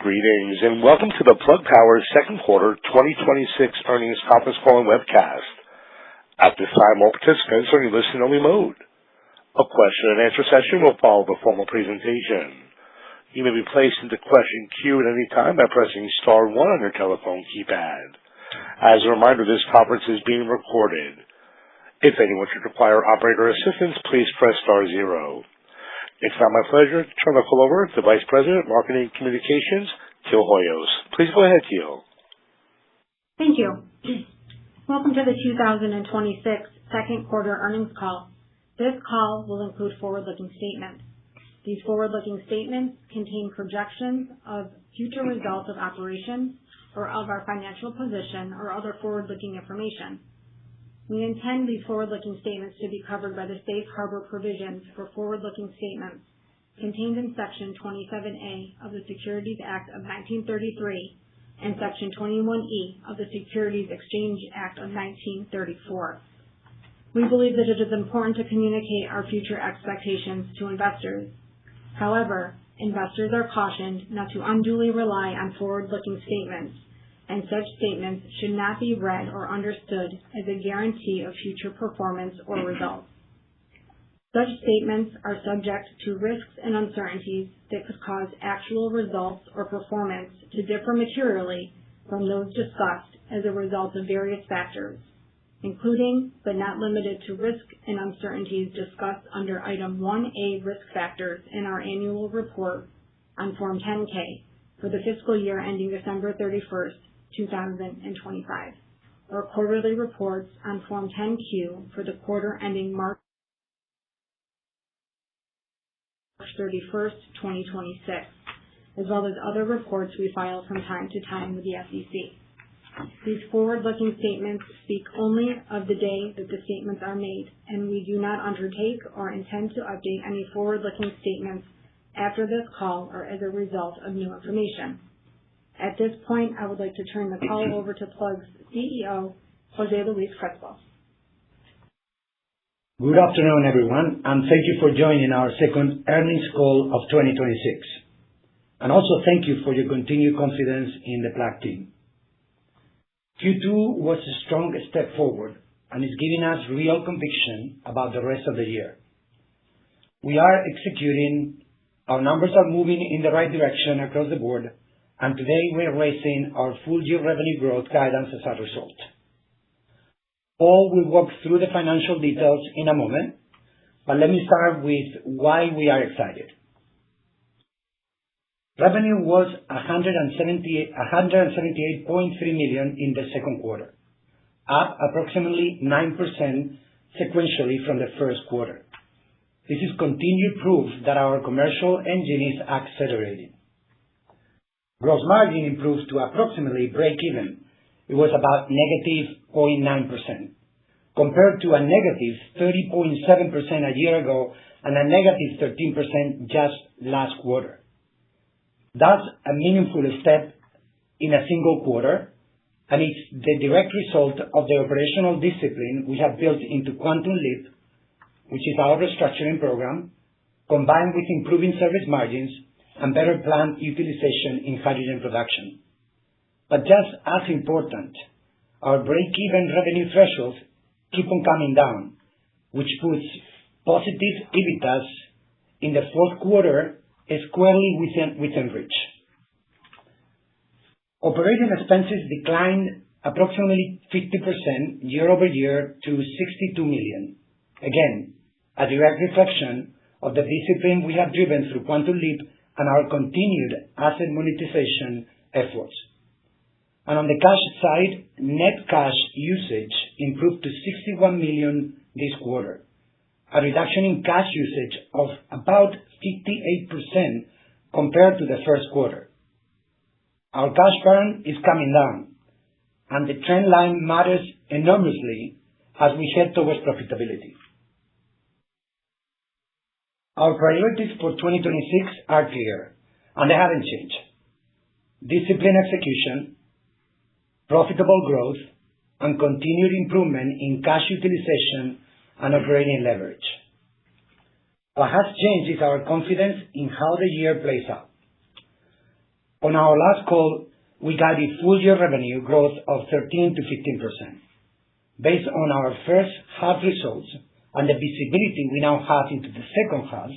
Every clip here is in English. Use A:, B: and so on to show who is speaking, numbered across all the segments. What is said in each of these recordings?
A: Greetings and welcome to the Plug Power second quarter 2026 earnings conference call and webcast. At this time, all participants are in listen-only mode. A question and answer session will follow the formal presentation. You may be placed into question queue at any time by pressing star 1 on your telephone keypad. As a reminder, this conference is being recorded. If anyone should require operator assistance, please press star 0. It's now my pleasure to turn the call over to Vice President, Marketing and Communications, Teal Hoyos. Please go ahead, Teal.
B: Thank you. Welcome to the 2026 second quarter earnings call. This call will include forward-looking statements. These forward-looking statements contain projections of future results of operations or of our financial position or other forward-looking information. We intend these forward-looking statements to be covered by the safe harbor provisions for forward-looking statements contained in Section 27A of the Securities Act of 1933 and Section 21E of the Securities Exchange Act of 1934. We believe that it is important to communicate our future expectations to investors. However, investors are cautioned not to unduly rely on forward-looking statements, and such statements should not be read or understood as a guarantee of future performance or results. Such statements are subject to risks and uncertainties that could cause actual results or performance to differ materially from those discussed as a result of various factors, including but not limited to risks and uncertainties discussed under Item 1A Risk Factors in our annual report on Form 10-K for the fiscal year ending December 31st, 2025, or quarterly reports on Form 10-Q for the quarter ending March 31st, 2026, as well as other reports we file from time to time with the SEC. These forward-looking statements speak only of the day that the statements are made, and we do not undertake or intend to update any forward-looking statements after this call or as a result of new information. At this point, I would like to turn the call over to Plug's CEO, Jose Luis Crespo.
C: Good afternoon, everyone, and thank you for joining our second earnings call of 2026. And also thank you for your continued confidence in the Plug team. Q2 was a strong step forward and is giving us real conviction about the rest of the year. We are executing, our numbers are moving in the right direction across the board, and today we're raising our full-year revenue growth guidance as a result. Paul will walk through the financial details in a moment, but let me start with why we are excited. Revenue was $178.3 million in the second quarter, up approximately 9% sequentially from the first quarter. This is continued proof that our commercial engine is accelerating. Gross margin improved to approximately breakeven. It was about negative 0.9%, compared to a negative 30.7% a year ago and a negative 13% just last quarter. That's a meaningful step in a single quarter, and it's the direct result of the operational discipline we have built into Quantum Leap, which is our restructuring program, combined with improving service margins and better plant utilization in hydrogen production. But just as important, our break-even revenue thresholds keep on coming down, which puts positive EBITDAs in the fourth quarter squarely within reach. Operating expenses declined approximately 50% year over year to $62 million. Again, a direct reflection of the discipline we have driven through Quantum Leap and our continued asset monetization efforts. And on the cash side, net cash usage improved to $61 million this quarter, a reduction in cash usage of about 58% compared to the first quarter. Our cash burn is coming down, and the trend line matters enormously as we head towards profitability. Our priorities for 2026 are clear, and they haven't changed. Disciplined execution, profitable growth, and continued improvement in cash utilization and operating leverage. What has changed is our confidence in how the year plays out. On our last call, we guided full-year revenue growth of 13 to 15%. Based on our first half results and the visibility we now have into the second half,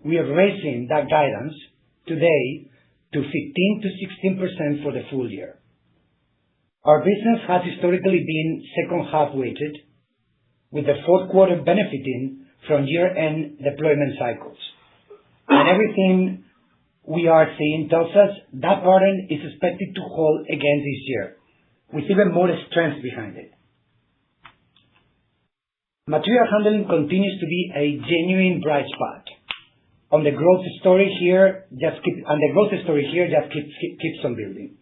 C: we are raising that guidance today to 15 to 16% for the full year. Our business has historically been second half weighted, with the fourth quarter benefiting from year-end deployment cycles. And everything we are seeing tells us that pattern is expected to hold again this year, with even more strength behind it. Material handling continues to be a genuine bright spot. The growth story here just keeps on building.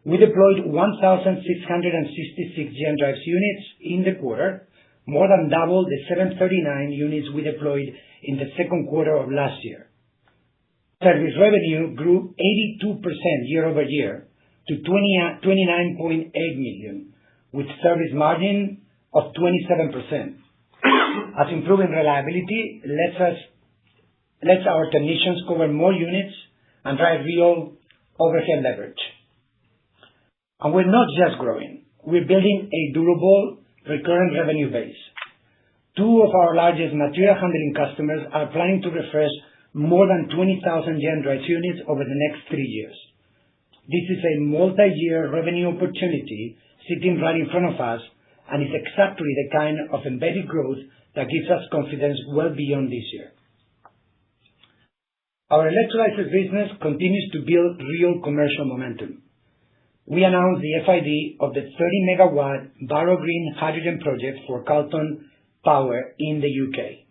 C: We deployed 1,666 Gen Drives units in the quarter, more than double the 739 units we deployed in the second quarter of last year. Service revenue grew 82% year over year to $29.8 million, with service margin of 27%. As improving reliability lets our technicians cover more units and drive real overhead leverage. And we're not just growing, we're building a durable, recurrent revenue base. Two of our largest material handling customers are planning to refresh more than 20,000 Gen Drive units over the next 3 years. This is a multi-year revenue opportunity sitting right in front of us, and is exactly the kind of embedded growth that gives us confidence well beyond this year. Our electrolyzer business continues to build real commercial momentum. We announced the FID of the 30-megawatt Barrow Green hydrogen project for Carlton Power in the UK.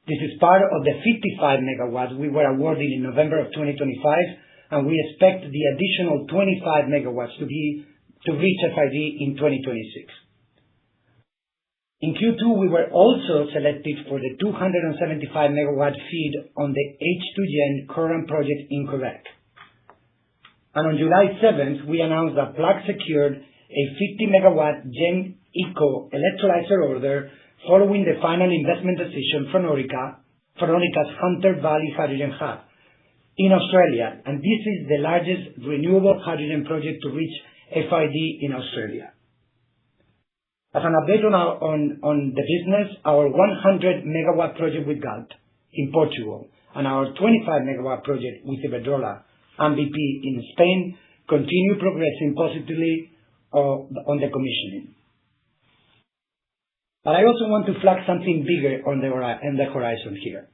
C: This is part of the 55 megawatts we were awarded in November of 2025, and we expect the additional 25 megawatts to reach FID in 2026. In Q2, we were also selected for the 275 megawatt feed on the H2Gen current project in Quebec. And on July 7th, we announced that Plug secured a 50 megawatt Gen Eco electrolyzer order following the final investment decision from Orica's Hunter Valley Hydrogen Hub in Australia, and this is the largest renewable hydrogen project to reach FID in Australia. As an update on the business, our 100 megawatt project with Galt in Portugal and our 25 megawatt project with Iberdrola and BP in Spain continue progressing positively on the commissioning. But I also want to flag something bigger on the horizon here,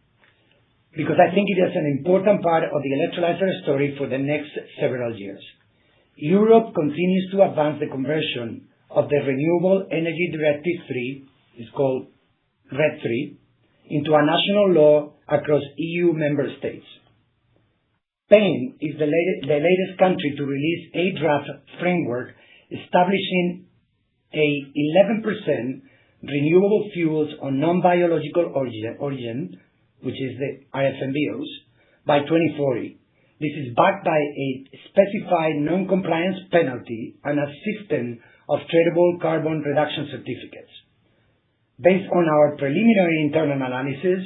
C: because I think it is an important part of the electrolyzer story for the next several years. Europe continues to advance the conversion of the Renewable Energy Directive 3, it's called RED 3, into a national law across EU member states. Spain is the latest country to release a draft framework establishing a 11% renewable fuels on non-biological origin, which is the RFNBOs, by 2040. This is backed by a specified non-compliance penalty and a system of tradable carbon reduction certificates. Based on our preliminary internal analysis,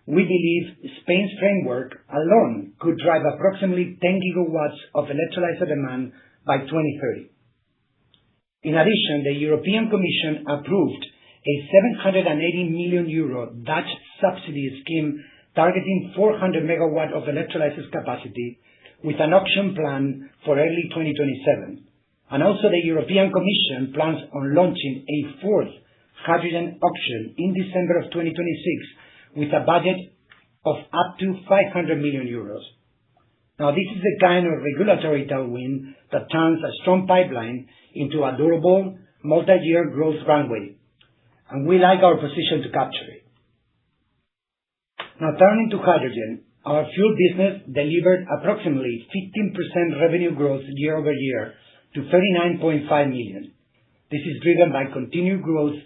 C: we believe Spain's framework alone could drive approximately 10 gigawatts of electrolyzer demand by 2030. In addition, the European Commission approved a €780 million Dutch subsidy scheme targeting 400 megawatts of electrolysis capacity with an auction plan for early 2027. And also the European Commission plans on launching a fourth hydrogen auction in December of 2026 with a budget of up to €500 million. Now, this is the kind of regulatory tailwind that turns a strong pipeline into a durable, multi-year growth runway, and we like our position to capture it. Now, turning to hydrogen, our fuel business delivered approximately 15% revenue growth year over year to $39.5 million. This is driven by continued growth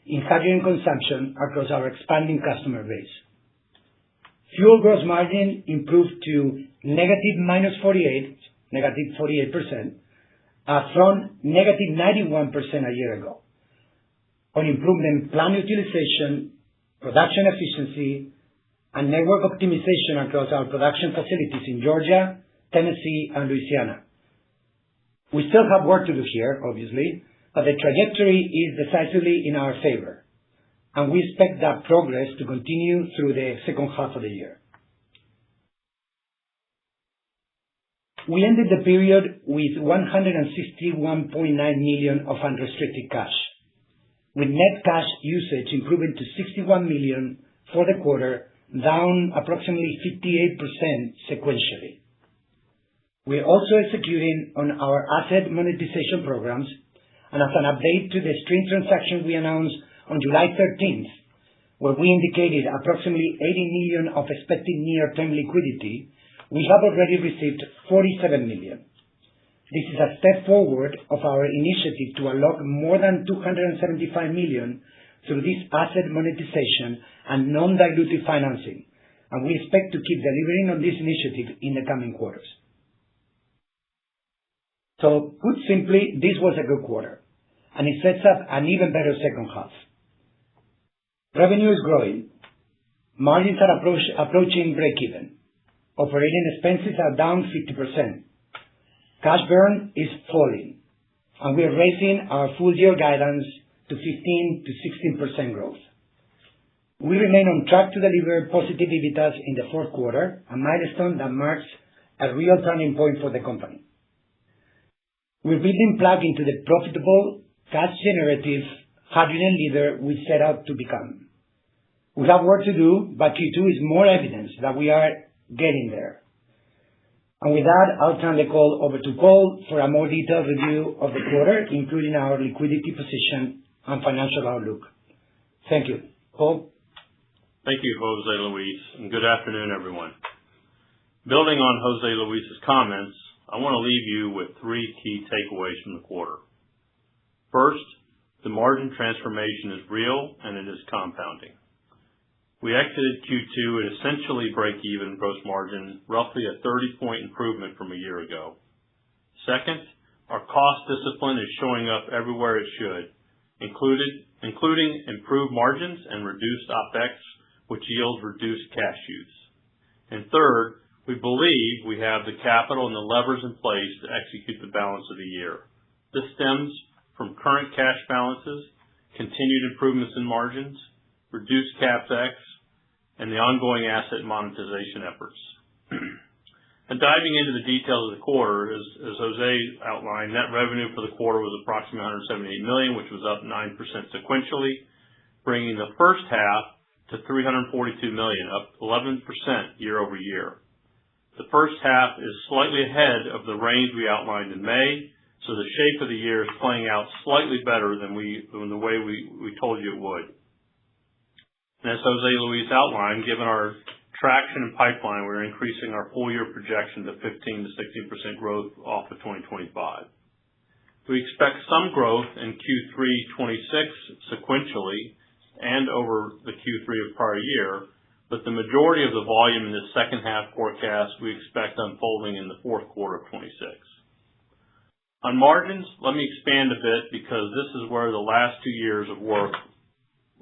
C: in hydrogen consumption across our expanding customer base. Fuel gross margin improved to negative 48%, from negative 91% a year ago, on improvement plant utilization, production efficiency, and network optimization across our production facilities in Georgia, Tennessee, and Louisiana. We still have work to do here, obviously, but the trajectory is decisively in our favor, and we expect that progress to continue through the second half of the year. We ended the period with $161.9 million of unrestricted cash, with net cash usage improving to $61 million for the quarter, down approximately 58% sequentially. We're also executing on our asset monetization programs, and as an update to the Stream transaction we announced on July 13th, where we indicated approximately $80 million of expected near-term liquidity, we have already received $47 million. This is a step forward of our initiative to unlock more than $275 million through this asset monetization and non-dilutive financing, and we expect to keep delivering on this initiative in the coming quarters. So, put simply, this was a good quarter, and it sets up an even better second half. Revenue is growing, margins are approaching breakeven, operating expenses are down 50%, cash burn is falling, and we are raising our full-year guidance to 15 to 16% growth. We remain on track to deliver positive EBITDAs in the fourth quarter, a milestone that marks a real turning point for the company. We're building Plug into the profitable, cash-generative hydrogen leader we set out to become. We have work to do, but Q2 is more evidence that we are getting there. And with that, I'll turn the call over to Paul for a more detailed review of the quarter, including our liquidity position and financial outlook. Thank you. Paul?
D: Thank you, Jose Luis, and good afternoon, everyone. Building on Jose Luis's comments, I want to leave you with three key takeaways from the quarter. First, the margin transformation is real and it is compounding. We exited Q2 at essentially break-even gross margin, roughly a 30-point improvement from a year ago. Second, our cost discipline is showing up everywhere it should, including improved margins and reduced OPEX, which yields reduced cash use. And third, we believe we have the capital and the levers in place to execute the balance of the year. This stems from current cash balances, continued improvements in margins, reduced CapEx, and the ongoing asset monetization efforts. And diving into the details of the quarter, as Jose outlined, net revenue for the quarter was approximately $178 million, which was up 9% sequentially, bringing the first half to $342 million, up 11% year over year. The first half is slightly ahead of the range we outlined in May, so the shape of the year is playing out slightly better than the way we told you it would. And as Jose Luis outlined, given our traction and pipeline, we're increasing our full-year projection to 15 to 16% growth off of 2025. We expect some growth in Q3 26 sequentially and over the Q3 of prior year, but the majority of the volume in the second half forecast we expect unfolding in the fourth quarter of 26. On margins, let me expand a bit because this is where the last 2 years of work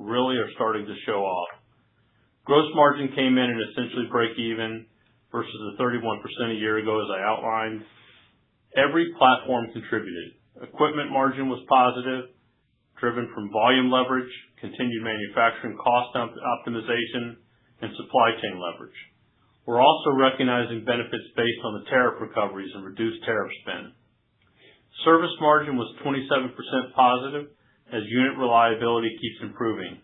D: really are starting to show off. Gross margin came in at essentially break even versus the 31% a year ago, as I outlined. Every platform contributed. Equipment margin was positive, driven from volume leverage, continued manufacturing cost optimization, and supply chain leverage. We're also recognizing benefits based on the tariff recoveries and reduced tariff spend. Service margin was 27% positive as unit reliability keeps improving.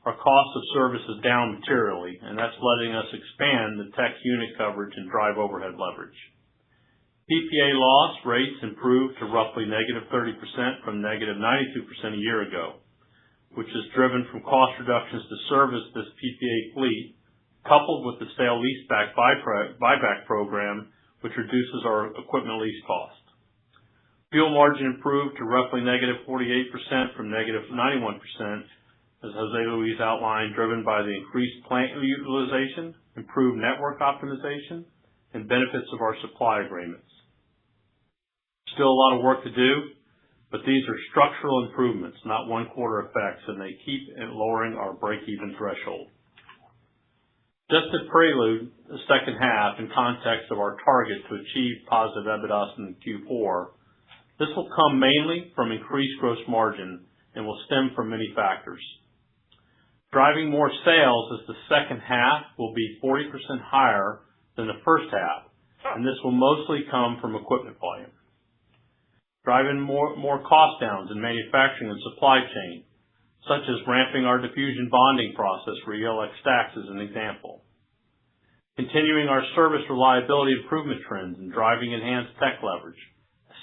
D: Our cost of service is down materially, and that's letting us expand the tech unit coverage and drive overhead leverage. PPA loss rates improved to roughly negative 30% from negative 92% a year ago, which is driven from cost reductions to service this PPA fleet, coupled with the sale-leaseback buyback program, which reduces our equipment lease cost. Fuel margin improved to roughly negative 48% from negative 91%, as Jose Luis outlined, driven by the increased plant utilization, improved network optimization, and benefits of our supply agreements. Still a lot of work to do, but these are structural improvements, not one-quarter effects, and they keep lowering our break-even threshold. Just to prelude the second half in context of our target to achieve positive EBITDA in Q4, this will come mainly from increased gross margin and will stem from many factors. Driving more sales as the second half will be 40% higher than the first half, and this will mostly come from equipment volume. Driving more cost downs in manufacturing and supply chain, such as ramping our diffusion bonding process for ELX stacks as an example. Continuing our service reliability improvement trends and driving enhanced tech leverage,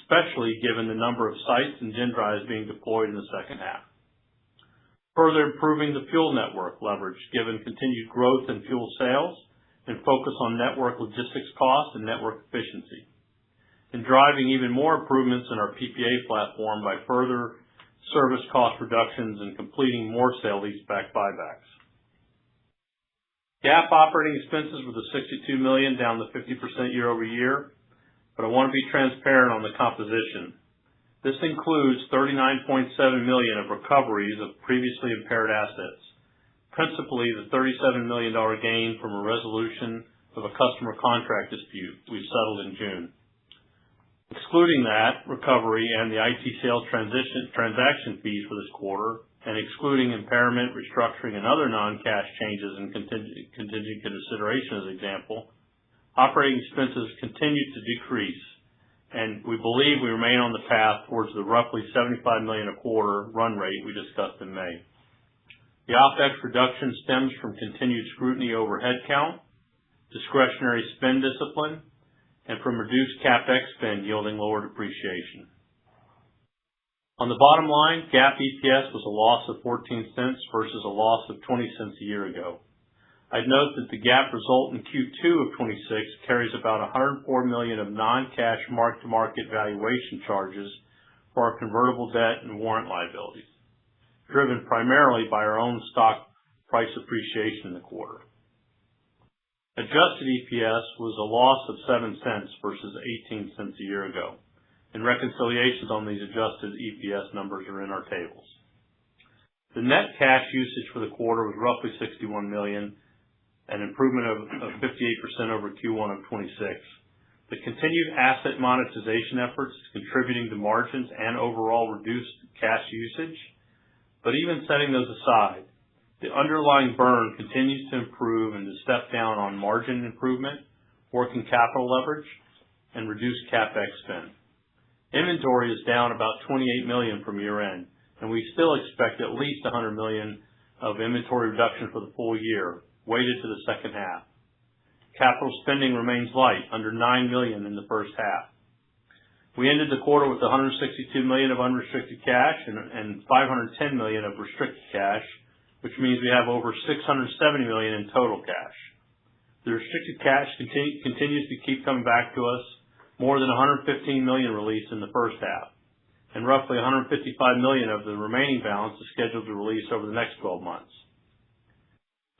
D: especially given the number of sites and gen drives being deployed in the second half. Further improving the fuel network leverage given continued growth in fuel sales and focus on network logistics costs and network efficiency. And driving even more improvements in our PPA platform by further service cost reductions and completing more sale-leaseback buybacks. GAAP operating expenses were the $62 million, down to 50% year over year, but I want to be transparent on the composition. This includes $39.7 million of recoveries of previously impaired assets, principally the $37 million gain from a resolution of a customer contract dispute we settled in June. Excluding that recovery and the IT sales transaction fees for this quarter, and excluding impairment, restructuring, and other non-cash changes in contingent consideration as an example, operating expenses continued to decrease, and we believe we remain on the path towards the roughly $75 million a quarter run rate we discussed in May. The OpEx reduction stems from continued scrutiny over headcount, discretionary spend discipline, and from reduced CapEx spend yielding lower depreciation. On the bottom line, GAAP EPS was a loss of 14 cents versus a loss of 20 cents a year ago. I'd note that the GAAP result in Q2 of 26 carries about $104 million of non-cash mark-to-market valuation charges for our convertible debt and warrant liabilities, driven primarily by our own stock price appreciation in the quarter. Adjusted EPS was a loss of 7 cents versus 18 cents a year ago, and reconciliations on these adjusted EPS numbers are in our tables. The net cash usage for the quarter was roughly $61 million, an improvement of 58% over Q1 of 26. The continued asset monetization efforts is contributing to margins and overall reduced cash usage, but even setting those aside, the underlying burn continues to improve and to step down on margin improvement, working capital leverage, and reduced CapEx spend. Inventory is down about $28 million from year-end, and we still expect at least $100 million of inventory reduction for the full year, weighted to the second half. Capital spending remains light, under $9 million in the first half. We ended the quarter with $162 million of unrestricted cash and $510 million of restricted cash, which means we have over $670 million in total cash. The restricted cash continues to keep coming back to us, more than $115 million released in the first half, and roughly $155 million of the remaining balance is scheduled to release over the next 12 months.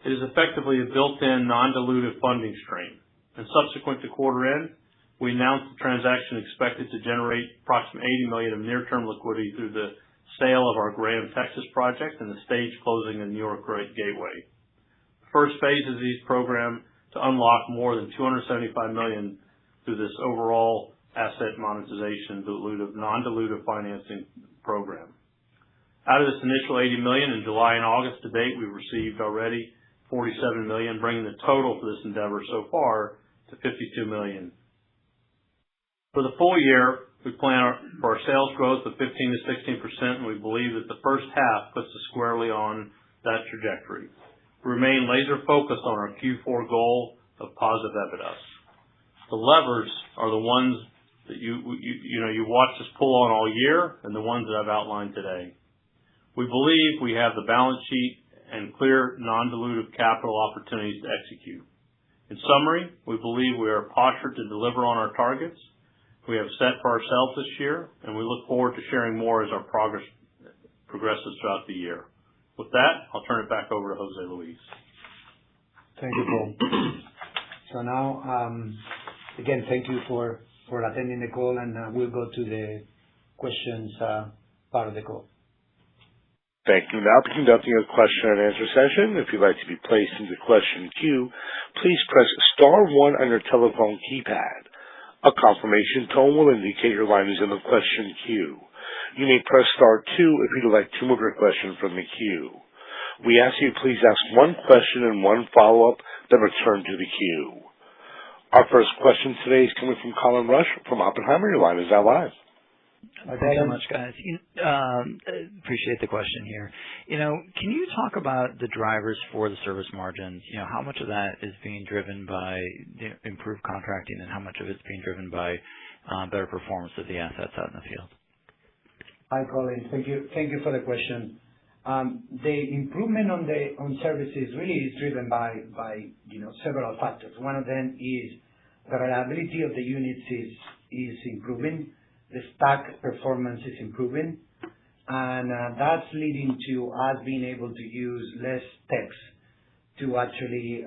D: It is effectively a built-in non-dilutive funding stream, and subsequent to quarter end, we announced the transaction expected to generate approximately $80 million of near-term liquidity through the sale of our Graham, Texas project and the stage closing in New York Gateway. The first phase is this program to unlock more than $275 million through this overall asset monetization non-dilutive financing program. Out of this initial $80 million in July and August to date, we've received already $47 million, bringing the total for this endeavor so far to $52 million. For the full year, we plan for our sales growth of 15 to 16%, and we believe that the first half puts us squarely on that trajectory. We remain laser focused on our Q4 goal of positive EBITDA. The levers are the ones that you watched us pull on all year, and the ones that I've outlined today. We believe we have the balance sheet and clear non-dilutive capital opportunities to execute. In summary, we believe we are postured to deliver on our targets we have set for ourselves this year, and we look forward to sharing more as our progress progresses throughout the year. With that, I'll turn it back over to Jose Luis.
C: Thank you, Paul. So now, again, thank you for attending the call, and we'll go to the questions part of the call.
A: Thank you. Now we're conducting a question and answer session. If you'd like to be placed into the question queue, please press star 1 on your telephone keypad. A confirmation tone will indicate your line is in the question queue. You may press star 2 if you'd like to remove your question from the queue. We ask you please ask one question and one follow-up, then return to the queue. Our first question today is coming from Colin Rusch from Oppenheimer. Your line is now live.
E: Thanks so much, guys. Appreciate the question here. Can you talk about the drivers for the service margins? How much of that is being driven by improved contracting, and how much of it's being driven by better performance of the assets out in the field?
C: Hi, Colin. Thank you for the question. The improvement on services really is driven by several factors. One of them is the reliability of the units is improving. The stack performance is improving, and that's leading to us being able to use less techs to actually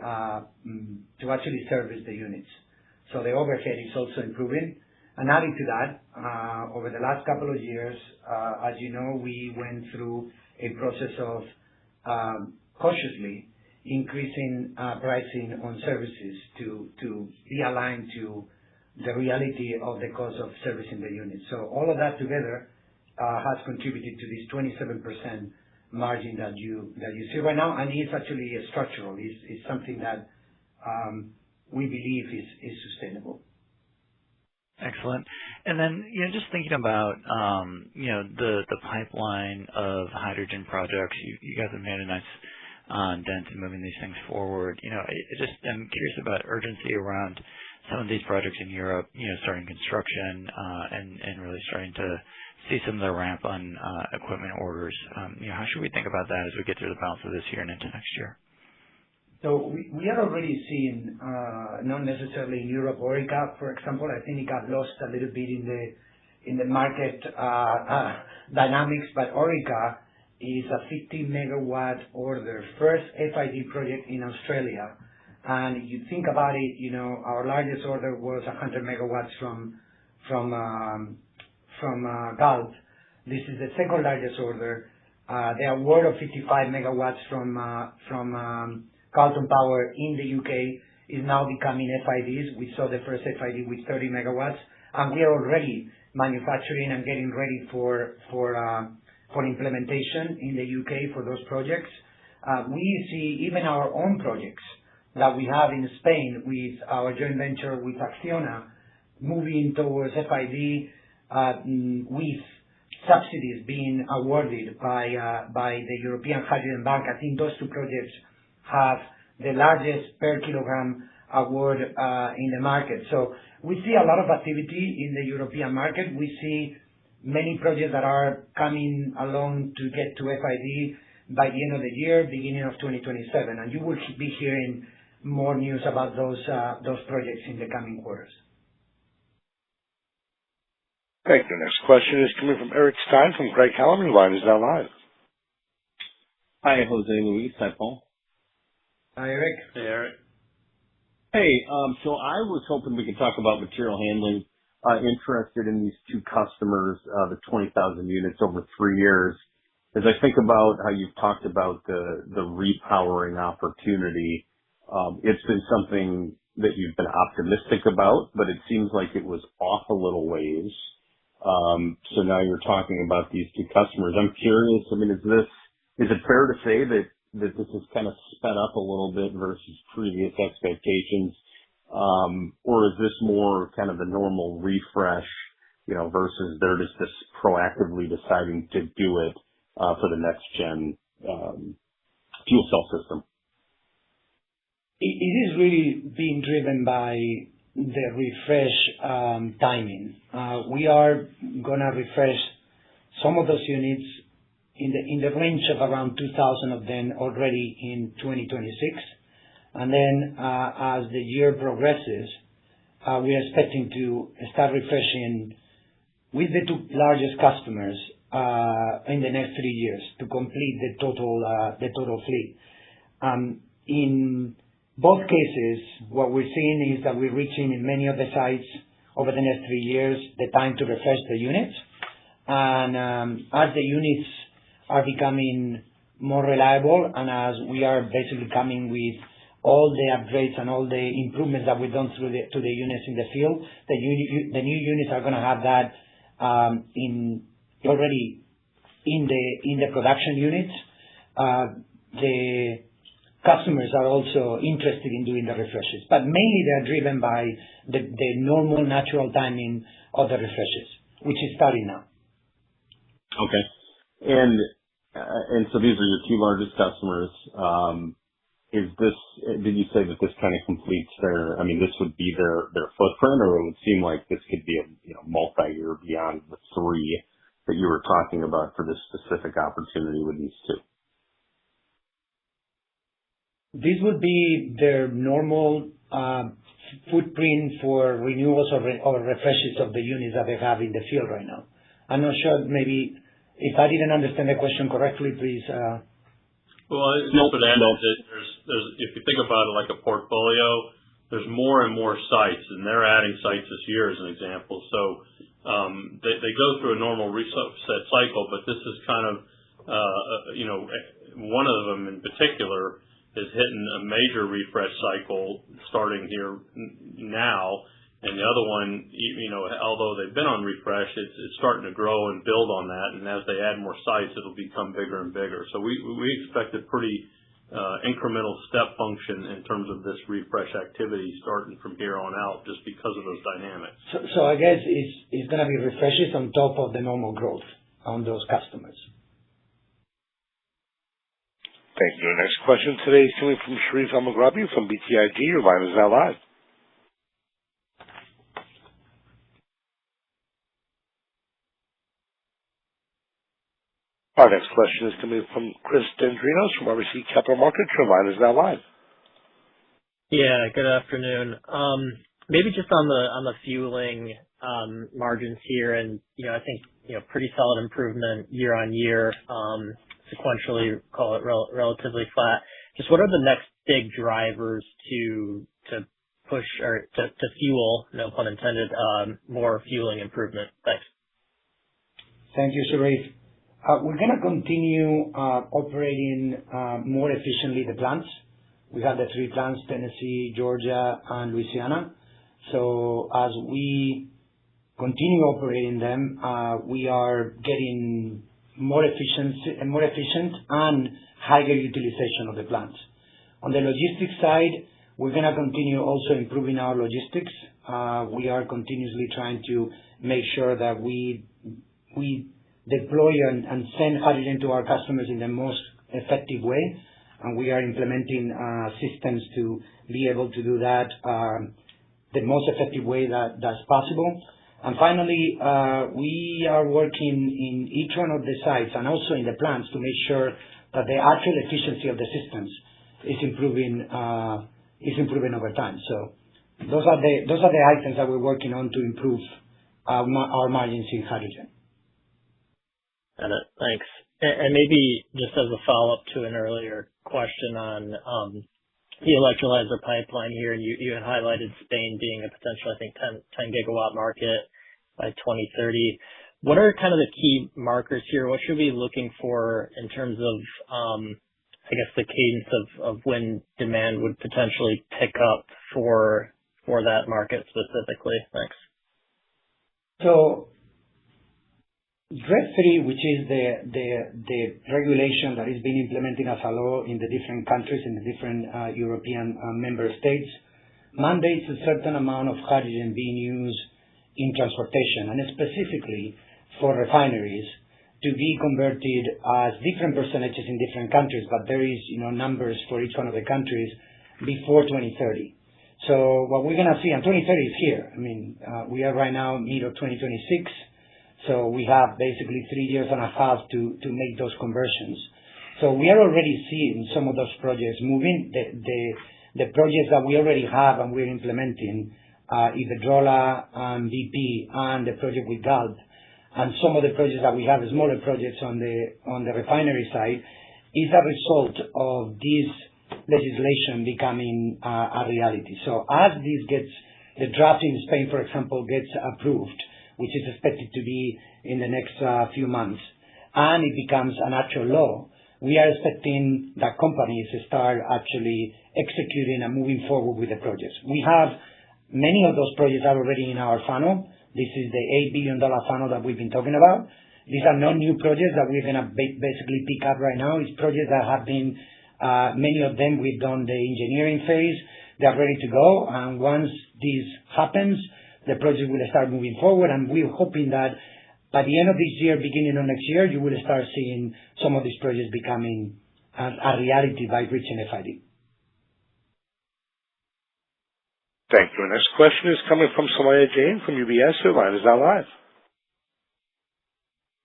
C: service the units. So the overhead is also improving. And adding to that, over the last couple of years, as you know, we went through a process of cautiously increasing pricing on services to be aligned to the reality of the cost of servicing the unit. So all of that together has contributed to this 27% margin that you see right now, and it's actually structural. It's something that we believe is sustainable.
E: Excellent. And then, just thinking about, the pipeline of hydrogen projects, you guys have made a nice dent in moving these things forward. I'm curious about urgency around some of these projects in Europe, starting construction and really starting to see some of the ramp on equipment orders. How should we think about that as we get through the balance of this year and into next year?
C: So we are already seeing, not necessarily in Europe, Orica, for example. I think it got lost a little bit in the market dynamics, but Orica is a 50 megawatt order, first FID project in Australia. And you think about it, our largest order was 100 megawatts from Gulf. This is the second largest order. The award of 55 megawatts from Carlton Power in the UK is now becoming FIDs. We saw the first FID with 30 megawatts, and we are already manufacturing and getting ready for implementation in the UK for those projects. We see even our own projects that we have in Spain with our joint venture with Acciona moving towards FID with subsidies being awarded by the European Hydrogen Bank. I think those two projects have the largest per kilogram award in the market. So we see a lot of activity in the European market. We see many projects that are coming along to get to FID by the end of the year, beginning of 2027, and you will be hearing more news about those projects in the coming quarters.
A: Thank you. Next question is coming from Eric Stein from Craig-Hallum. Your line is now live.
F: Hi, Jose Luis. Hi, Paul.
C: Hi, Eric.
D: Hey, Eric.
F: Hey, so I was hoping we could talk about material handling. Interested in these two customers, the 20,000 units over 3 years. As I think about how you've talked about the repowering opportunity, it's been something that you've been optimistic about, but it seems like it was off a little ways. So now you're talking about these two customers. I'm curious, is it fair to say that this has kind of sped up a little bit versus previous expectations? Or is this more kind of the normal refresh, versus they're just proactively deciding to do it for the next gen fuel cell system?
C: It is really being driven by the refresh timing. We are gonna refresh some of those units in the range of around 2,000 of them already in 2026. And then, as the year progresses, we are expecting to start refreshing with the two largest customers in the next 3 years to complete the total fleet. In both cases, what we're seeing is that we're reaching in many of the sites over the next 3 years the time to refresh the units. And as the units are becoming more reliable, and as we are basically coming with all the upgrades and all the improvements that we've done to the units in the field, the new units are going to have that already in the production units. The customers are also interested in doing the refreshes, but mainly they're driven by the normal natural timing of the refreshes, which is starting now.
F: Okay. And so these are your two largest customers. Did you say that this kind of completes this would be their footprint, or it would seem like this could be a multi-year beyond the three that you were talking about for this specific opportunity with these two?
C: This would be their normal footprint for renewals or refreshes of the units that they have in the field right now. I'm not sure, maybe if I didn't understand the question correctly, please.
D: Well, I just would add that there's, if you think about it like a portfolio, there's more and more sites, and they're adding sites this year as an example. So they go through a normal reset cycle, but this is kind of, one of them in particular is hitting a major refresh cycle starting here now, and the other one, although they've been on refresh, it's starting to grow and build on that, and as they add more sites, it'll become bigger and bigger. So we expect a pretty incremental step function in terms of this refresh activity starting from here on out, just because of those dynamics.
C: So I guess it's going to be refreshes on top of the normal growth on those customers.
A: Thank you. Our next question today is coming from Sharif Al-Maghrabi from BTIG. Your line is now live. Our next question is coming from Chris Dendrinos from RBC Capital Markets. Your line is now live.
G: Yeah, good afternoon. Maybe just on the fueling margins here, and I think pretty solid improvement year on year. Sequentially, call it relatively flat. Just what are the next big drivers to push or to fuel, no pun intended, more fueling improvement? Thanks.
C: Thank you, Sharif. We're going to continue operating more efficiently the plants. We have the 3 plants, Tennessee, Georgia, and Louisiana. So as we continue operating them, we are getting more efficient and higher utilization of the plants. On the logistics side, we're going to continue also improving our logistics. We are continuously trying to make sure that we deploy and send hydrogen to our customers in the most effective way, and we are implementing systems to be able to do that the most effective way that's possible. And finally, we are working in each one of the sites and also in the plants to make sure that the actual efficiency of the systems is improving over time. So those are the items that we're working on to improve our margins in hydrogen.
G: Got it. Thanks. And maybe just as a follow-up to an earlier question on the electrolyzer pipeline here, and you had highlighted Spain being a potential, I think, 10 gigawatt market by 2030. What are kind of the key markers here? What should we be looking for in terms of, I guess, the cadence of when demand would potentially pick up for that market specifically? Thanks.
C: So RED III, which is the regulation that is being implemented as a law in the different countries, in the different European member states, mandates a certain amount of hydrogen being used in transportation, and specifically for refineries to be converted as different percentages in different countries, but there is numbers for each one of the countries before 2030. So what we're going to see, and 2030 is here. I mean, we are right now mid of 2026. So we have basically 3 years and a half to make those conversions. So we are already seeing some of those projects moving. The projects that we already have and we're implementing, Iberdrola and BP and the project with Galp, and some of the projects that we have, smaller projects on the refinery side, is a result of this legislation becoming a reality. So as the draft in Spain, for example, gets approved, which is expected to be in the next few months, and it becomes an actual law, we are expecting that companies start actually executing and moving forward with the projects. We have many of those projects are already in our funnel. This is the $8 billion funnel that we've been talking about. These are not new projects that we're going to basically pick up right now. It's projects that have been, many of them we've done the engineering phase. They're ready to go. And once this happens, the project will start moving forward. And we're hoping that by the end of this year, beginning of next year, you will start seeing some of these projects becoming a reality by reaching FID.
A: Thank you. Our next question is coming from Samaya Jain from UBS. Your line is now live.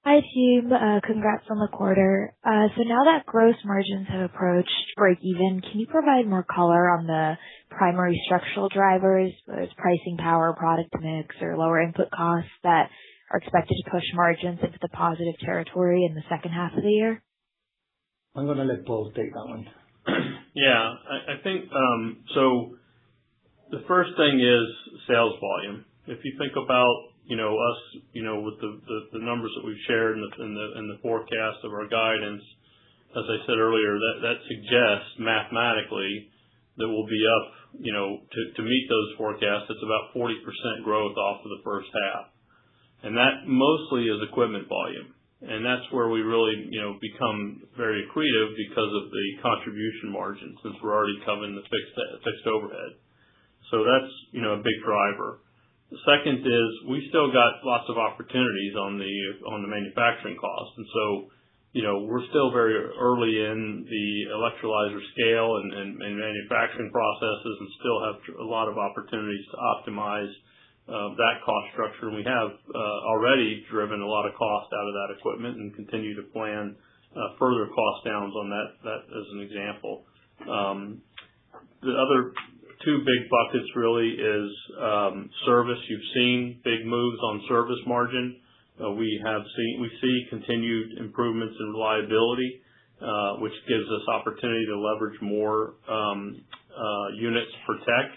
H: Hi, team. Congrats on the quarter. So now that gross margins have approached break-even, can you provide more color on the primary structural drivers, whether it's pricing power, product mix, or lower input costs that are expected to push margins into the positive territory in the second half of the year?
C: I'm going to let Paul take that one.
D: Yeah, I think so. The first thing is sales volume. If you think about us, with the numbers that we've shared in the forecast of our guidance, as I said earlier, that suggests mathematically that we'll be up, to meet those forecasts. It's about 40% growth off of the first half, and that mostly is equipment volume, and that's where we really become very accretive because of the contribution margin, since we're already covering the fixed overhead. So that's a big driver. The second is we still got lots of opportunities on the manufacturing costs, and so we're still very early in the electrolyzer scale and manufacturing processes, and still have a lot of opportunities to optimize that cost structure. And we have already driven a lot of cost out of that equipment and continue to plan further cost downs on that as an example. The other two big buckets really is service. You've seen big moves on service margin. We see continued improvements in reliability, which gives us opportunity to leverage more units per tech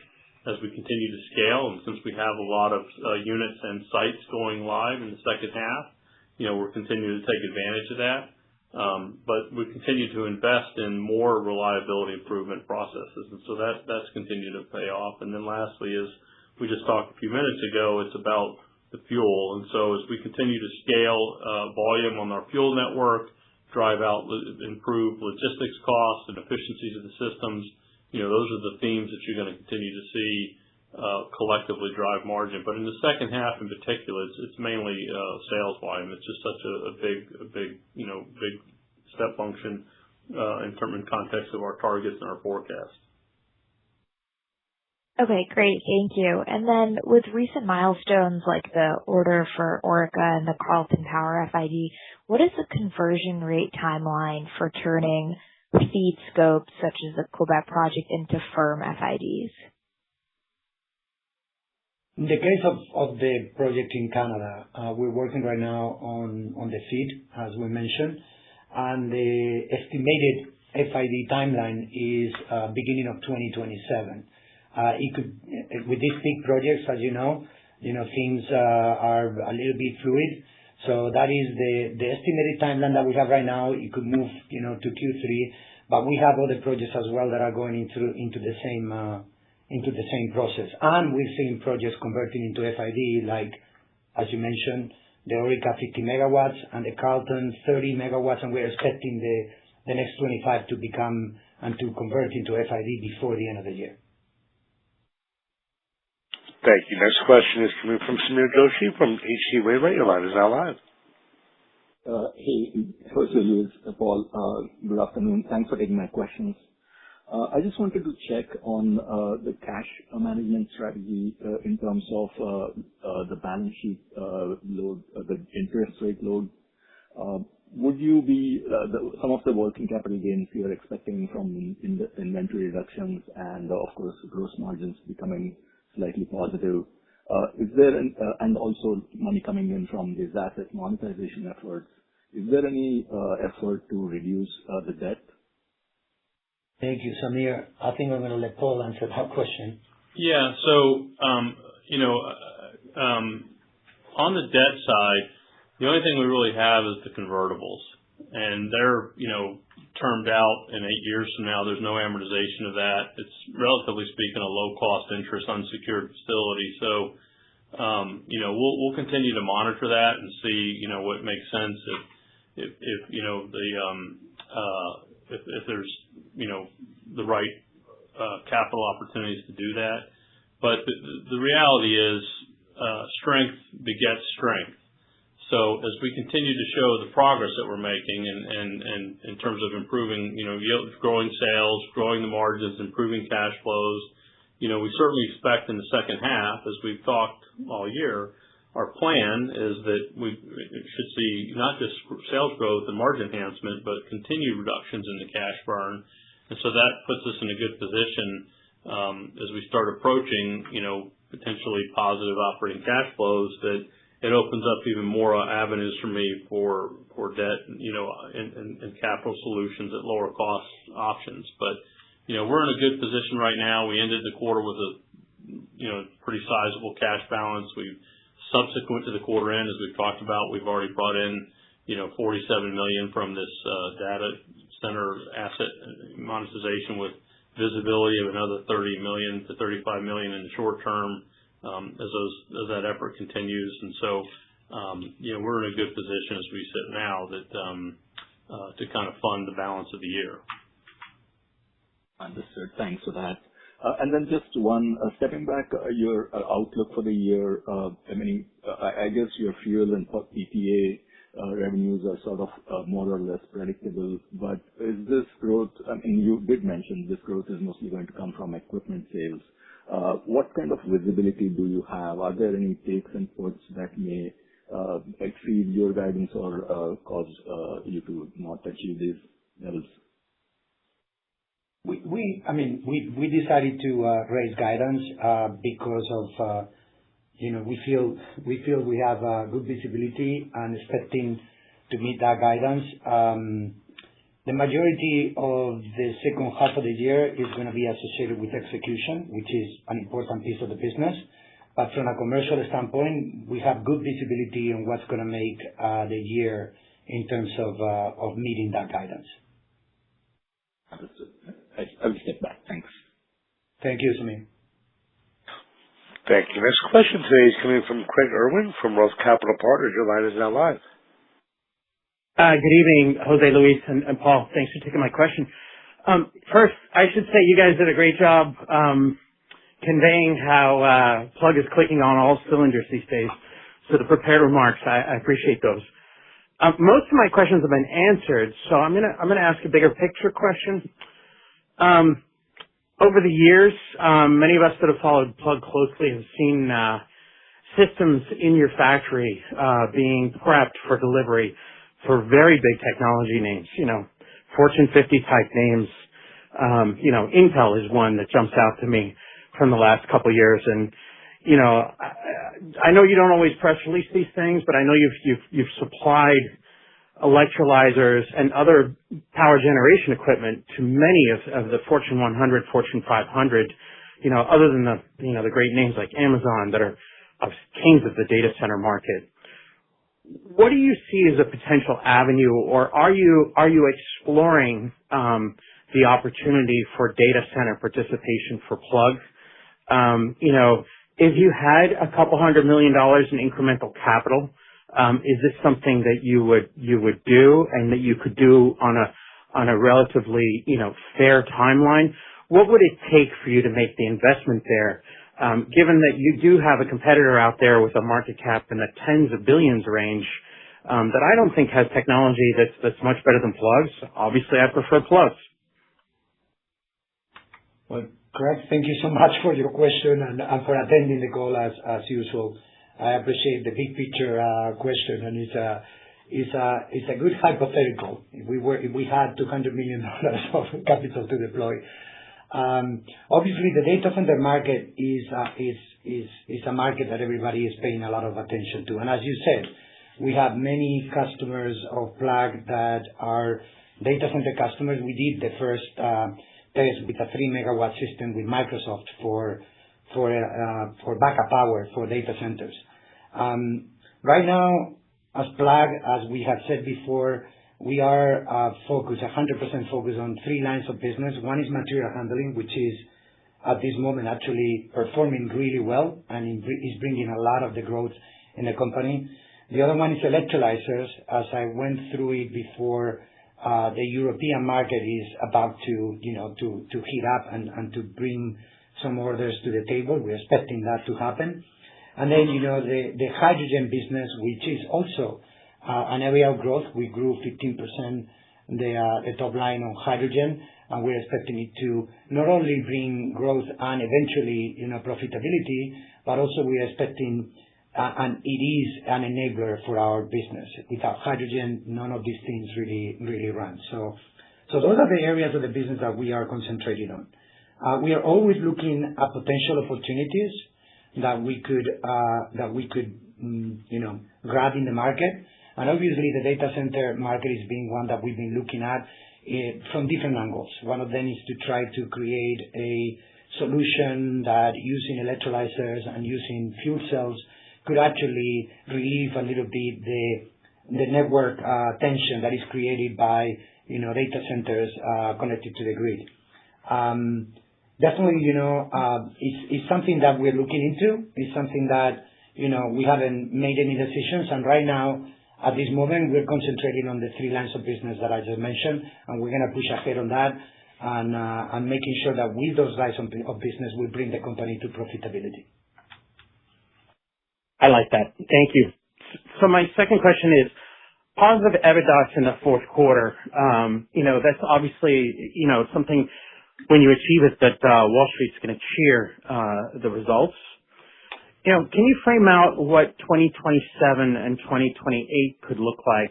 D: as we continue to scale. And since we have a lot of units and sites going live in the second half, we're continuing to take advantage of that. But we continue to invest in more reliability improvement processes, and so that's continued to pay off. And then lastly is, we just talked a few minutes ago, it's about the fuel. And so as we continue to scale volume on our fuel network, drive out improve logistics costs and efficiencies of the systems, those are the themes that you're going to continue to see collectively drive margin. But in the second half in particular, it's mainly sales volume. It's just such a big step function in context of our targets and our forecast.
H: Okay, great. Thank you. And then with recent milestones like the order for Orica and the Carleton Power FID, what is the conversion rate timeline for turning feed scopes such as the Quebec project into firm FIDs?
C: In the case of the project in Canada, we're working right now on the FEED, as we mentioned, and the estimated FID timeline is beginning of 2027. With these big projects, as you know, things are a little bit fluid. So that is the estimated timeline that we have right now. It could move, to Q3, but we have other projects as well that are going into the same process. And we're seeing projects converting into FID, like, as you mentioned, the Orica 50 megawatts and the Carleton 30 megawatts, and we're expecting the next 25 to become and to convert into FID before the end of the year.
A: Thank you. Next question is coming from Samir Joshi from H.C. Wainwright. Your line is now live.
I: Hey, Jose Luis, Paul, good afternoon. Thanks for taking my questions. I just wanted to check on the cash management strategy in terms of the balance sheet load, the interest rate load. Would you be some of the working capital gains you are expecting from inventory reductions and, of course, gross margins becoming slightly positive? Is there and also money coming in from these asset monetization efforts, is there any effort to reduce the debt?
C: Thank you, Samir. I think I'm going to let Paul answer that question.
D: Yeah. So, on the debt side, the only thing we really have is the convertibles. and they're, termed out in 8 years from now. There's no amortization of that. It's relatively speaking a low cost interest unsecured facility. So, we'll continue to monitor that and see, what makes sense if there's, the right capital opportunities to do that. But the reality is, strength begets strength. So as we continue to show the progress that we're making and in terms of improving, yield, growing sales, growing the margins, improving cash flows, we certainly expect in the second half, as we've talked all year, our plan is that we should see not just sales growth and margin enhancement, but continued reductions in the cash burn. And so that puts us in a good position as we start approaching, potentially positive operating cash flows, that it opens up even more avenues for me for debt, and capital solutions at lower cost options. But, we're in a good position right now. We ended the quarter with a, pretty sizable cash balance. We've subsequent to the quarter end, as we've talked about, we've already brought in, $47 million from this, data center asset monetization with visibility of another $30 million to $35 million in the short term. As that effort continues. And so, we're in a good position as we sit now that, to kind of fund the balance of the year.
I: Understood. Thanks for that. And then just one, stepping back, your outlook for the year, I guess your fuel and PPA revenues are sort of more or less predictable, but is this growth, you did mention this growth is mostly going to come from equipment sales. What kind of visibility do you have? Are there any takes and puts that may exceed your guidance or cause you to not achieve these levels?
C: We decided to raise guidance because of we feel we have good visibility and expecting to meet that guidance. The majority of the second half of the year is going to be associated with execution, which is an important piece of the business. But from a commercial standpoint, we have good visibility on what's going to make the year in terms of meeting that guidance.
I: Understood. I will step back. Thanks.
C: Thank you, Samir.
A: Thank you. Next question today is coming from Craig Irwin from Roth Capital Partners. Your line is now live.
J: Good evening, Jose Luis and Paul. Thanks for taking my question. First, I should say you guys did a great job conveying how Plug is clicking on all cylinders these days. So the prepared remarks, I appreciate those. Most of my questions have been answered, so I'm gonna ask a bigger picture question. Over the years, many of us that have followed Plug closely have seen systems in your factory being prepped for delivery for very big technology names, Fortune 50 type names. Intel is one that jumps out to me from the last couple of years. And, I know you don't always press release these things, but I know you've supplied electrolyzers and other power generation equipment to many of the Fortune 100, Fortune 500, other than the great names like Amazon that are kings of the data center market. What do you see as a potential avenue, or are you exploring the opportunity for data center participation for Plug? If you had a couple $100 million in incremental capital, is this something that you would do and that you could do on a relatively fair timeline? What would it take for you to make the investment there? Given that you do have a competitor out there with a market cap in the tens of billions range, that I don't think has technology that's much better than Plug's. Obviously, I prefer Plug's.
C: Well, Greg, thank you so much for your question and for attending the call as usual. I appreciate the big picture question, and it's a good hypothetical. If we had $200 million of capital to deploy. Obviously, the data center market is a market that everybody is paying a lot of attention to. And as you said, we have many customers of Plug that are data center customers. We did the first test with a 3 megawatt system with Microsoft for backup power for data centers. Right now, as Plug, as we have said before, we are 100% focused on three lines of business. One is material handling, which is at this moment actually performing really well and is bringing a lot of the growth in the company. The other one is electrolyzers. As I went through it before, the European market is about to heat up and to bring some orders to the table. We're expecting that to happen. And then, the hydrogen business, which is also an area of growth. We grew 15% the top line on hydrogen, and we're expecting it to not only bring growth and eventually, profitability, but also we are expecting, and it is an enabler for our business. Without hydrogen, none of these things really run. So those are the areas of the business that we are concentrating on. We are always looking at potential opportunities that we could grab in the market. And obviously, the data center market is being one that we've been looking at from different angles. One of them is to try to create a solution that using electrolyzers and using fuel cells could actually relieve a little bit the network tension that is created by data centers connected to the grid. Definitely, it's something that we're looking into. It's something that we haven't made any decisions, and right now, at this moment, we're concentrating on the three lines of business that I just mentioned, and we're going to push ahead on that and making sure that with those lines of business, we bring the company to profitability.
J: I like that. Thank you. So my second question is positive EBITDA in the fourth quarter. That's obviously, something when you achieve it that Wall Street's going to cheer the results. Can you frame out what 2027 and 2028 could look like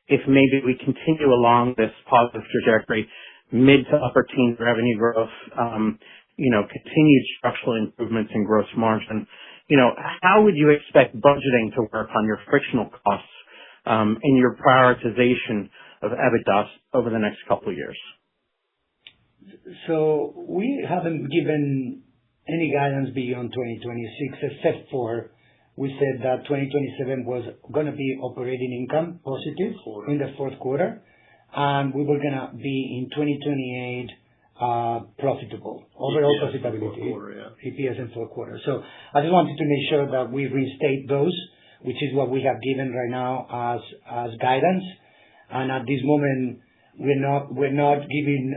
J: if maybe we continue along this positive trajectory, mid to upper teen revenue growth, continued structural improvements in gross margin? How would you expect budgeting to work on your frictional costs and your prioritization of EBITDA over the next couple of years?
C: So we haven't given any guidance beyond 2026, except for we said that 2027 was going to be operating income positive in the fourth quarter, and we were going to be in 2028 profitable, overall profitability, EPS in fourth quarter. So I just wanted to make sure that we restate those, which is what we have given right now as guidance. And at this moment, we're not giving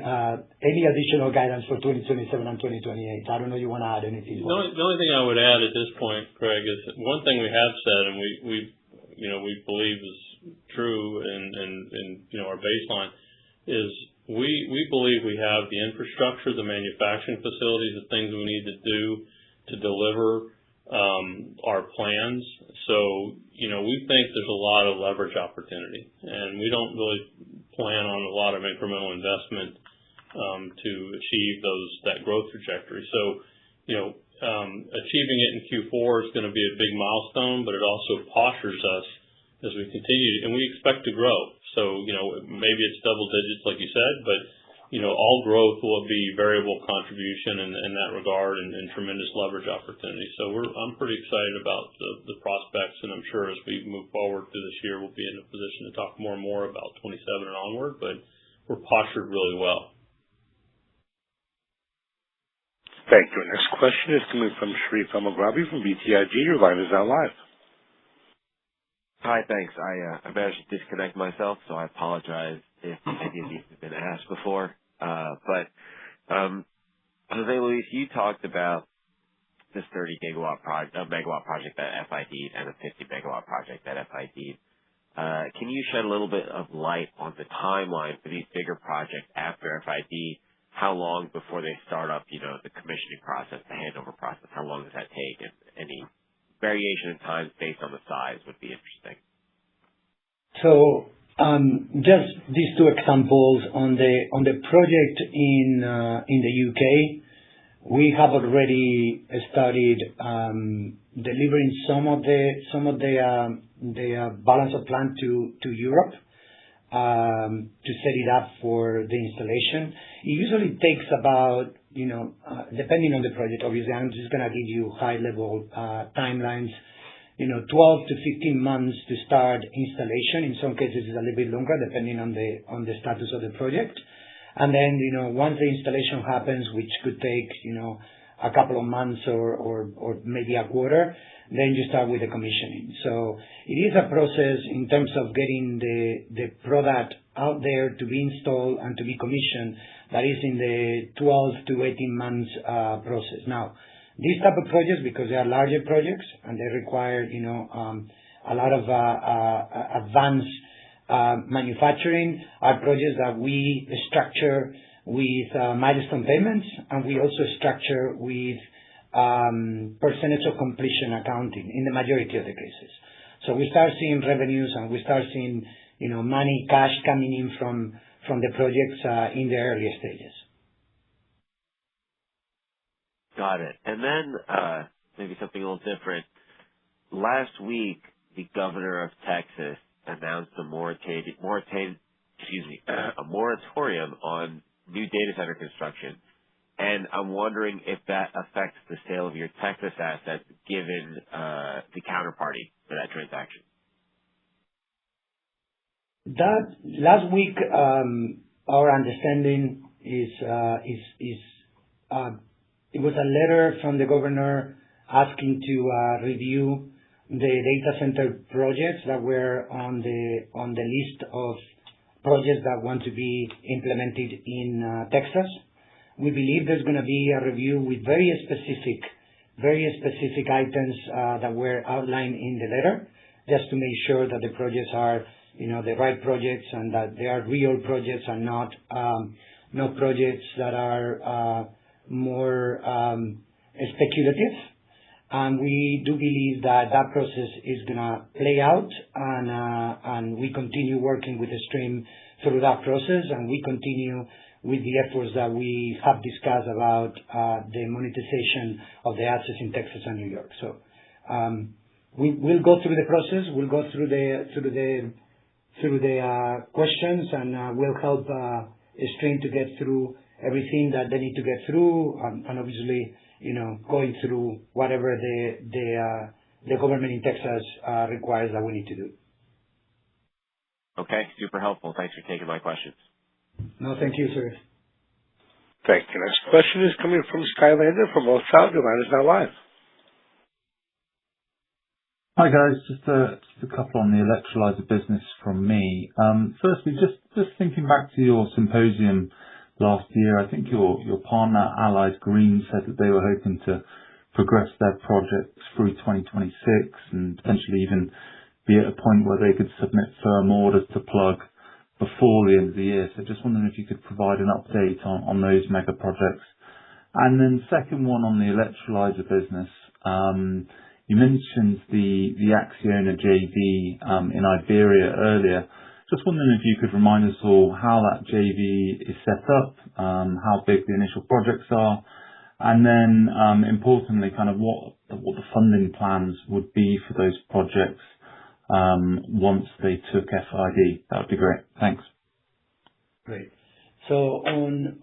C: any additional guidance for 2027 and 2028. I don't know if you want to add anything.
D: The only thing I would add at this point, Craig, is one thing we have said and we believe is true and our baseline is we believe we have the infrastructure, the manufacturing facilities, the things we need to do to deliver our plans. So, we think there's a lot of leverage opportunity, and we don't really plan on a lot of incremental investment to achieve that growth trajectory. So, achieving it in Q4 is going to be a big milestone, but it also postures us as we continue, and we expect to grow. So, maybe it's double digits, like you said, but all growth will be variable contribution in that regard and tremendous leverage opportunity. So I'm pretty excited about the prospects, and I'm sure as we move forward through this year, we'll be in a position to talk more and more about 27 and onward, but we're postured really well.
A: Thank you. Next question is coming from Sharif El-Maghrabi from BTIG. Your line is now live.
K: Hi, thanks. I managed to disconnect myself, so I apologize if any of these have been asked before. But Jose Luis, you talked about this 30 megawatt project that FID'd and a 50 megawatt project that FID'd. Can you shed a little bit of light on the timeline for these bigger projects after FID? How long before they start up, the commissioning process, the handover process? How long does that take? And any variation in times based on the size would be interesting.
C: So just these two examples on the project in the UK, we have already started delivering some of the balance of plant to Europe to set it up for the installation. It usually takes about depending on the project. Obviously, I'm just going to give you high level timelines. 12 to 15 months to start installation. In some cases, it's a little bit longer depending on the status of the project. And then, once the installation happens, which could take, a couple of months or maybe a quarter, then you start with the commissioning. So it is a process in terms of getting the product out there to be installed and to be commissioned that is in the 12 to 18 months process. Now, these type of projects, because they are larger projects and they require, a lot of advanced manufacturing, are projects that we structure with milestone payments, and we also structure with percentage of completion accounting in the majority of the cases. So we start seeing revenues and we start seeing, money, cash coming in from the projects in the early stages.
K: Got it. And then maybe something a little different. Last week, the governor of Texas announced a moratorium on new data center construction. And I'm wondering if that affects the sale of your Texas assets given the counterparty for that transaction.
C: That last week, our understanding is it was a letter from the governor asking to review the data center projects that were on the list of projects that want to be implemented in Texas. We believe there's going to be a review with very specific items that were outlined in the letter, just to make sure that the projects are, the right projects and that they are real projects and not projects that are more speculative. And we do believe that process is going to play out, and we continue working with the stream through that process, and we continue with the efforts that we have discussed about the monetization of the assets in Texas and New York. So we'll go through the process. We'll go through the questions, and we'll help stream to get through everything that they need to get through, and obviously, going through whatever the government in Texas requires that we need to do.
K: Okay, super helpful. Thanks for taking my questions.
C: No, thank you, sir.
A: Thank you. Next question is coming from Skylander from Rothschild. Your line is now live.
L: Hi, guys. Just a couple on the electrolyzer business from me. Firstly, just thinking back to your symposium last year, I think your partner, Allied Green, said that they were hoping to progress their projects through 2026 and potentially even be at a point where they could submit firm orders to Plug before the end of the year. So just wondering if you could provide an update on those mega projects. And then second one on the electrolyzer business. You mentioned the Acciona JV in Iberia earlier. Just wondering if you could remind us all how that JV is set up, how big the initial projects are, and then importantly, kind of what the funding plans would be for those projects once they took FID. That would be great. Thanks.
C: Great. So on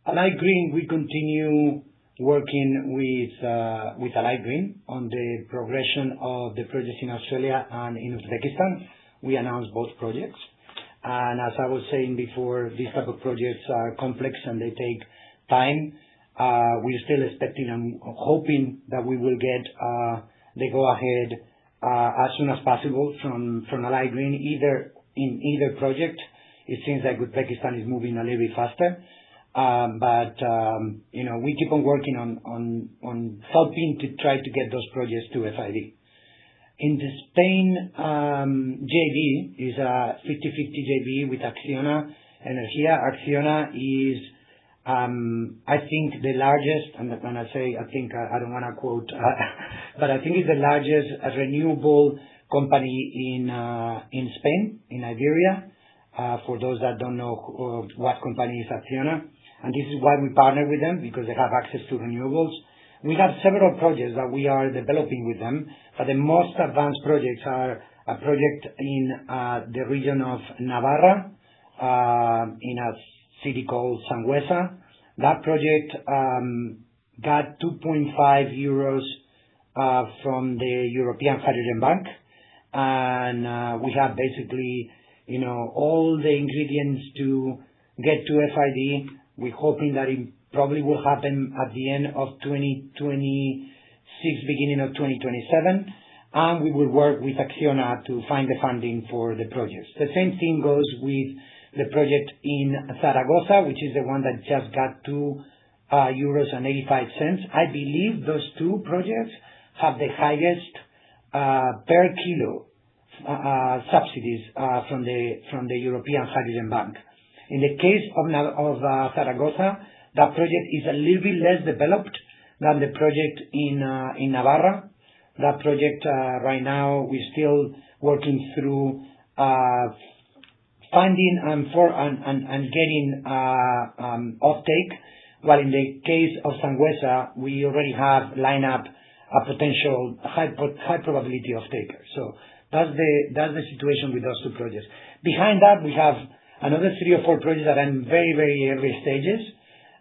C: Allied Green, we continue working with Allied Green on the progression of the projects in Australia and in Uzbekistan. We announced both projects. And as I was saying before, these type of projects are complex and they take time. We're still expecting and hoping that we will get the go-ahead as soon as possible from Allied Green, in either project. It seems like Uzbekistan is moving a little bit faster. But we keep on working on helping to try to get those projects to FID. In the Spain JV is a 50-50 JV with Acciona Energía. Acciona is, I think, the largest, and when I say I think, I don't want to quote, but I think it's the largest renewable company in Spain, in Iberia. For those that don't know what company is Acciona. And this is why we partner with them, because they have access to renewables. We have several projects that we are developing with them, but the most advanced projects are a project in the region of Navarra, in a city called Sangüesa. That project got 2.5 euros from the European Hydrogen Bank. And we have basically, all the ingredients to get to FID. We're hoping that it probably will happen at the end of 2026, beginning of 2027. And we will work with Acciona to find the funding for the projects. The same thing goes with the project in Zaragoza, which is the one that just got €2.85. I believe those two projects have the highest per kilo subsidies from the European Hydrogen Bank. In the case of Zaragoza, that project is a little bit less developed than the project in Navarra. That project right now we're still working through finding and getting offtake. While in the case of Sangüesa, we already have lined up a potential high probability of taker. So that's the situation with those two projects. Behind that, we have another 3 or 4 projects that are in very, very early stages.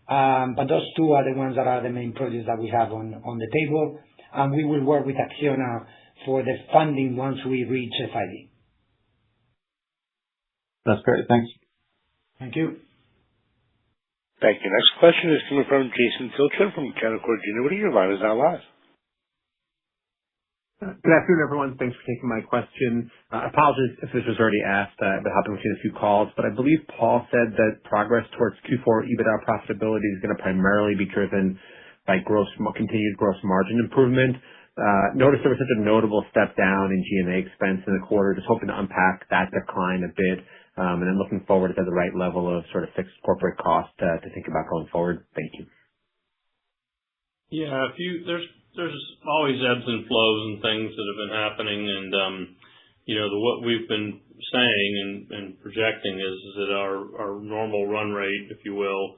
C: But those two are the ones that are the main projects that we have on the table. And we will work with Acciona for the funding once we reach FID.
L: That's great. Thanks.
C: Thank you.
A: Thank you. Next question is coming from Jason Tilchen from Canaccord Genuity. Your line is now live.
M: Good afternoon, everyone. Thanks for taking my question. Apologies if this was already asked. I've been hopping between a few calls, but I believe Paul said that progress towards Q4 EBITDA profitability is going to primarily be driven by continued gross margin improvement. Noticed there was such a notable step down in G&A expense in the quarter. Just hoping to unpack that decline a bit, and then looking forward to the right level of sort of fixed corporate cost to think about going forward. Thank you.
D: Yeah, there's always ebbs and flows and things that have been happening, and what we've been saying and projecting is that our normal run rate, if you will,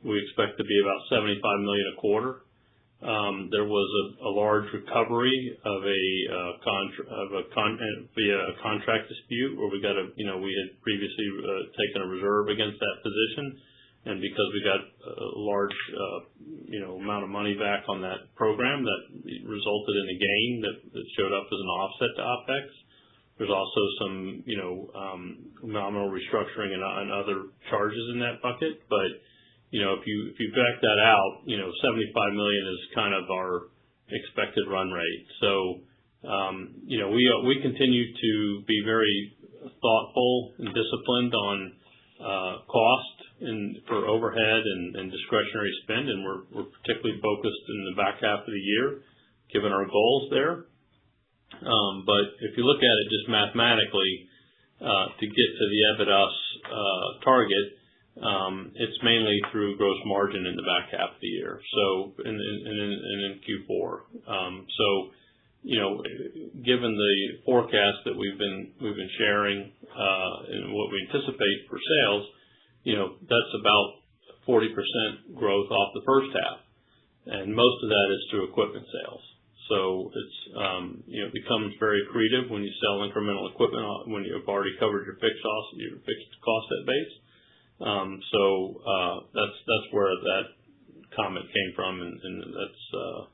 D: we expect to be about $75 million a quarter. There was a large recovery of via a contract dispute where we had previously taken a reserve against that position, and because we got a large amount of money back on that program, that resulted in a gain that showed up as an offset to OpEx. There's also some nominal restructuring and other charges in that bucket, but if you back that out, $75 million is kind of our expected run rate. So, we continue to be very thoughtful and disciplined on cost for overhead and discretionary spend, and we're particularly focused in the back half of the year, given our goals there. But if you look at it just mathematically, to get to the EBITDA target, it's mainly through gross margin in the back half of the year. So, and in Q4. Given the forecast that we've been sharing, and what we anticipate for sales, that's about 40% growth off the first half. And most of that is through equipment sales. So it's, it becomes very accretive when you sell incremental equipment when you've already covered your fixed cost at base. That's where that comment came from, and that's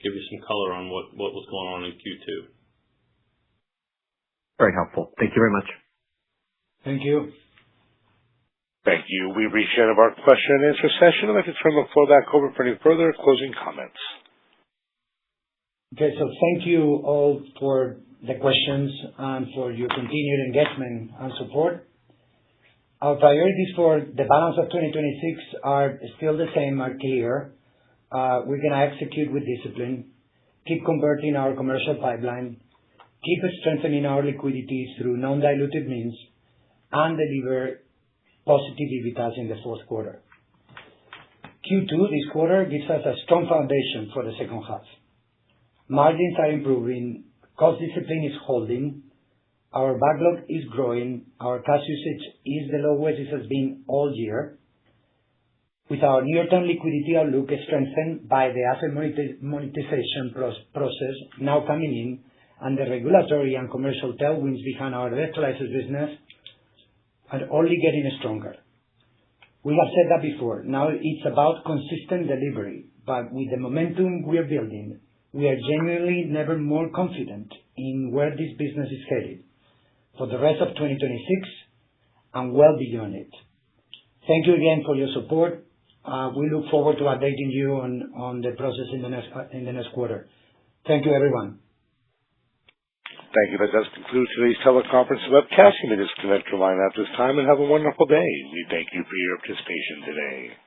D: give you some color on what was going on in Q2.
M: Very helpful. Thank you very much.
C: Thank you.
A: Thank you. We've reached the end of our question and answer session. I'd like to turn the floor back over for any further closing comments.
C: Okay, so thank you all for the questions and for your continued engagement and support. Our priorities for the balance of 2026 are still the same, are clear. We're going to execute with discipline, keep converting our commercial pipeline, keep strengthening our liquidity through non-dilutive means, and deliver positive EBITDAs in the fourth quarter. Q2 this quarter gives us a strong foundation for the second half. Margins are improving, cost discipline is holding, our backlog is growing, our cash usage is the lowest it has been all year. With our near-term liquidity outlook strengthened by the asset monetization process now coming in, and the regulatory and commercial tailwinds behind our electrolyzers business are only getting stronger. We have said that before. Now it's about consistent delivery, but with the momentum we are building, we are genuinely never more confident in where this business is headed for the rest of 2026 and well beyond it. Thank you again for your support. We look forward to updating you on the process in the next quarter. Thank you, everyone.
A: Thank you. That does conclude today's teleconference webcast. You may disconnect your line at this time and have a wonderful day. We thank you for your participation today.